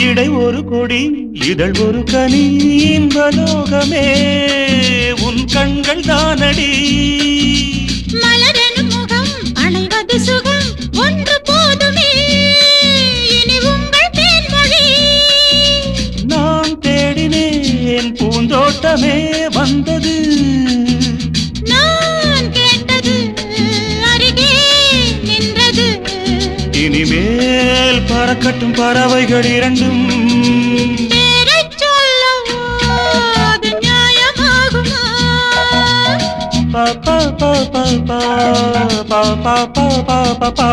இடை ஒரு கொடி இதழ் ஒரு கனி இன்பலோகமே உன் கண்கள் தானடி மலரெனும் முகம் அணைவது சுகம் ஒன்று போதுமே இனி உங்கள் தேன்மொழி நான் தேடினேன் பூந்தோட்டமே வந்தது நான் கேட்டது அருகே நின்றது இனிமேல் பறக்கட்டும் பறவைகள் இரண்டும் பேரைச் சொல்லவோ அது நியாயமாகுமா பா பா பா பா பா பா பா பா பா பா